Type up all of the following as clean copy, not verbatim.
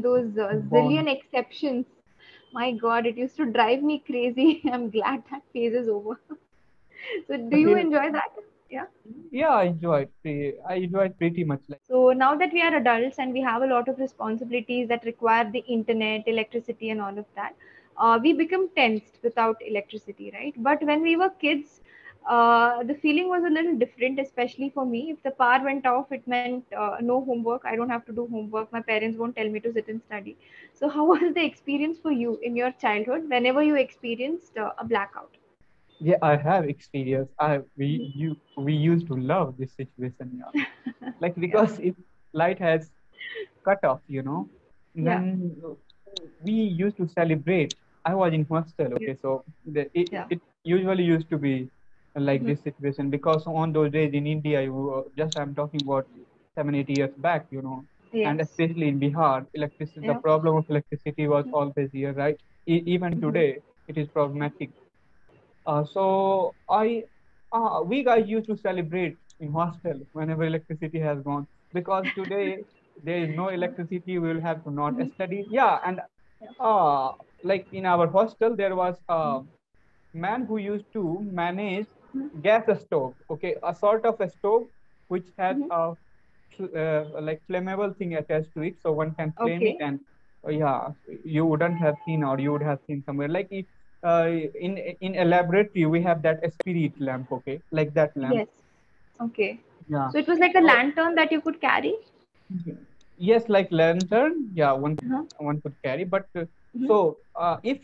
and those Born. zillion exceptions. My God, it used to drive me crazy. I'm glad that phase is over. So, do But you yeah, enjoy that? Yeah. yeah, I enjoyed pretty much like. So now that we are adults and we have a lot of responsibilities that require the internet, electricity, and all of that, we become tensed without electricity, right? But when we were kids, the feeling was a little different, especially for me. If the power went off, it meant no homework. I don't have to do homework. My parents won't tell me to sit and study. So, how was the experience for you in your childhood whenever you experienced a blackout? Yeah, I have experience. I Mhm. we used to love this situation, yeah. Like Yeah, because if light has cut off, yeah, then we used to celebrate. I was in hostel, yeah, okay, so yeah. it usually used to be like Mhm. this situation because on those days in India, just I'm talking about 7, 8 years back, and Yes. especially in Bihar, electricity, the Yeah. problem of electricity was always here, right? Even Mhm. today, it is problematic. So we guys used to celebrate in hostel whenever electricity has gone because today there is no electricity. We will have to not Mhm. study. Yeah, and Yeah. uh, like in our hostel, there was a man who used to manage Mhm. gas stove. Okay, a sort of a stove which has Mhm. a like flammable thing attached to it, so one can flame it Okay. and yeah, you wouldn't have seen or you would have seen somewhere like in a laboratory we have that spirit lamp, okay, like that lamp. Yes. Okay. Yeah. So it was like a So lantern that you could carry? yes, like lantern, yeah, one Uh-huh. one could carry, but Mhm. so if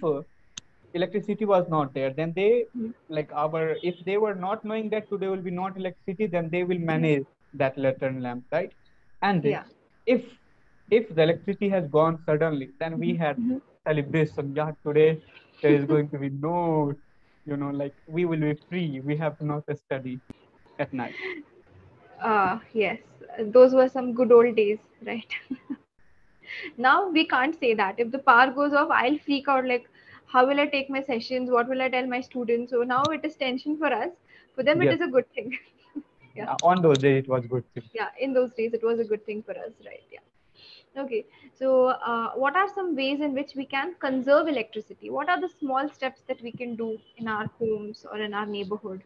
electricity was not there, then they Mhm. like our if they were not knowing that today will be not electricity, then they will Yeah. manage that lantern lamp, right? And Yeah. if if the electricity has gone suddenly, then we Mhm. had Mhm. celebration. Yeah, today there is going to be no, like we will be free. We have to not study at night. Yes. Those were some good old days, right? Now we can't say that. If the power goes off, I'll freak out like, how will I take my sessions? What will I tell my students? So now it is tension for us. For them, it Yes, is a good thing. Yeah. on those days it was good thing. Yeah. In those days, it was a good thing for us, right? Yeah. Okay, so what are some ways in which we can conserve electricity? What are the small steps that we can do in our homes or in our neighborhood?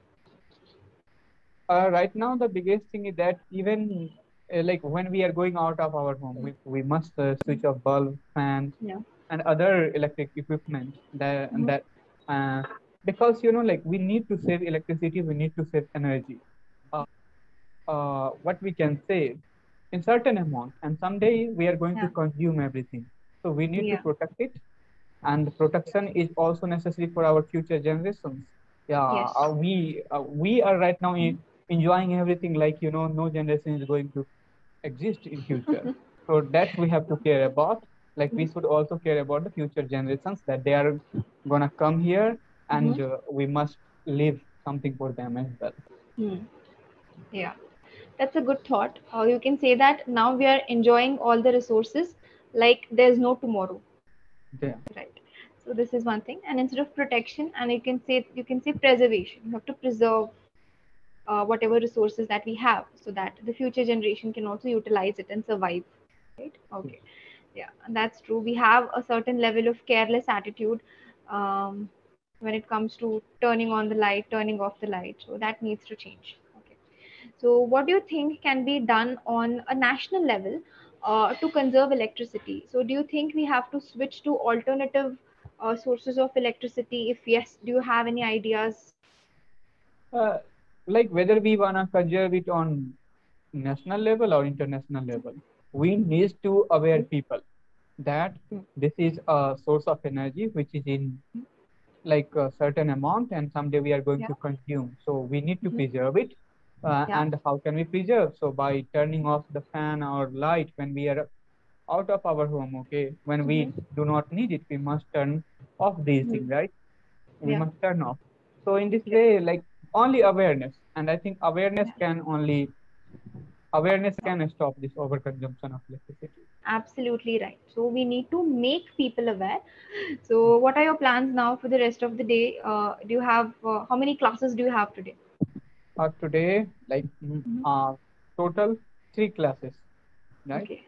Right now, the biggest thing is that even like when we are going out of our home, we must switch off bulb, fans, Yeah. and other electric equipment that and Mhm. that uh, because like we need to save electricity, we need to save energy. What we can save in certain amount, and someday we are going to Yeah. consume everything. So we need to Yeah. protect it, and protection is also necessary for our future generations. Yeah, Yes. we are right now enjoying everything like no generation is going to exist in future. So that we have to care about. Like we Mhm. should also care about the future generations that they are gonna come here, and Mhm. we must leave something for them as well. Hmm. Yeah, that's a good thought. You can say that now we are enjoying all the resources like there's no tomorrow, Yeah. right? So this is one thing. And instead of protection, and you can say preservation. You have to preserve whatever resources that we have so that the future generation can also utilize it and survive, right? Okay. Yeah, and that's true. We have a certain level of careless attitude um, when it comes to turning on the light, turning off the light, so that needs to change. Okay, so what do you think can be done on a national level to conserve electricity? So do you think we have to switch to alternative sources of electricity? If yes, do you have any ideas? uh, like whether we wanna conserve it on national level or international level, we need to aware people that Mm. this is a source of energy which is in like a certain amount and someday we are going Yeah. to consume, so we need to Mhm. preserve it. Yeah. And how can we preserve? So by turning off the fan or light when we are out of our home, okay, when we Mhm. do not need it, we must turn off these Mhm. things, right? We Yeah. must turn off. So in this Yeah. way, like only awareness, and I think awareness Yeah. can stop this overconsumption of electricity. Absolutely right. So we need to make people aware. So what are your plans now for the rest of the day? Do you have how many classes do you have today? Today, like Mhm. total 3 classes, right? Okay.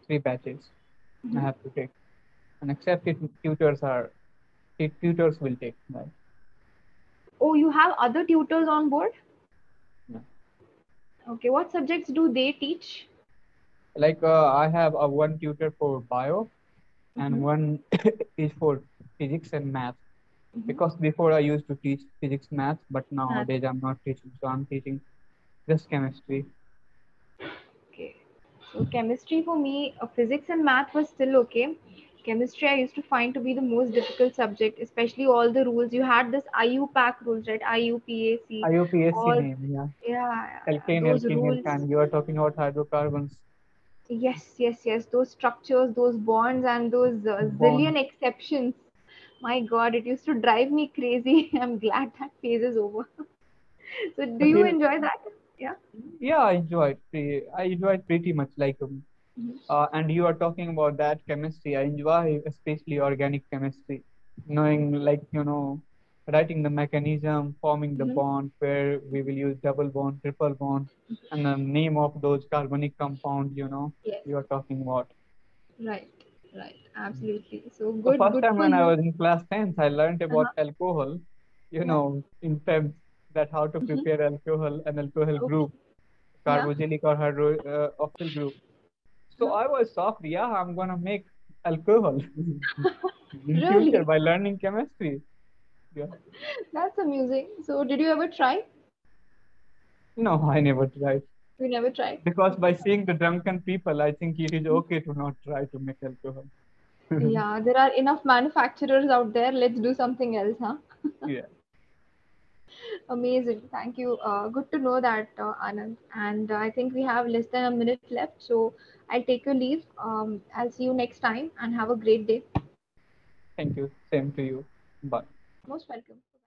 3 batches. I Mhm. have to take. And except it tutors will take, right? Oh, you have other tutors on board? Yeah. Okay, what subjects do they teach? Like I have a one tutor for bio and Mm-hmm. one is for physics and math. Mm-hmm. Because before I used to teach physics, math, but Math. nowadays I'm not teaching, so I'm teaching just chemistry. Okay. So chemistry for me, physics and math was still okay. Chemistry I used to find to be the most difficult subject, especially all the rules. You had this IUPAC rules, right? IUPAC, IUPAC all, name, yeah. yeah, Alkane, those alkene, rules. alkane. You are talking about hydrocarbons, Yes, yes, yes. Those structures, those bonds, and those bond. zillion exceptions. My God, it used to drive me crazy. I'm glad that phase is over. So, do But you you, enjoy that? Yeah. yeah, I enjoyed pretty much like Mhm. and you are talking about that chemistry. I enjoy especially organic chemistry, knowing like writing the mechanism, forming the Mhm. bond where we will use double bond, triple bond, and the name of those carbonic compounds. Yes. You are talking about. Right. Right. Absolutely. So The good. first Good time for when I you. was in class 10th, I learned about Uh-huh. alcohol. Yeah. In Feb, that how to Mhm. prepare alcohol, an alcohol Okay. group, Yeah. carboxylic or hydroxyl group. So Uh-huh. I was shocked. Yeah, I'm gonna make alcohol in future Really? by learning chemistry. Yeah. That's amusing. So, did you ever try? No, I never tried. You never tried. Because by Okay. seeing the drunken people, I think it is okay to not try to make alcohol. Yeah, there are enough manufacturers out there. Let's do something else, huh? Yeah. Amazing. Thank you. Good to know that, Anand. And I think we have less than a minute left. So I'll take your leave. I'll see you next time and have a great day. Thank you. Same to you. Bye. Most welcome.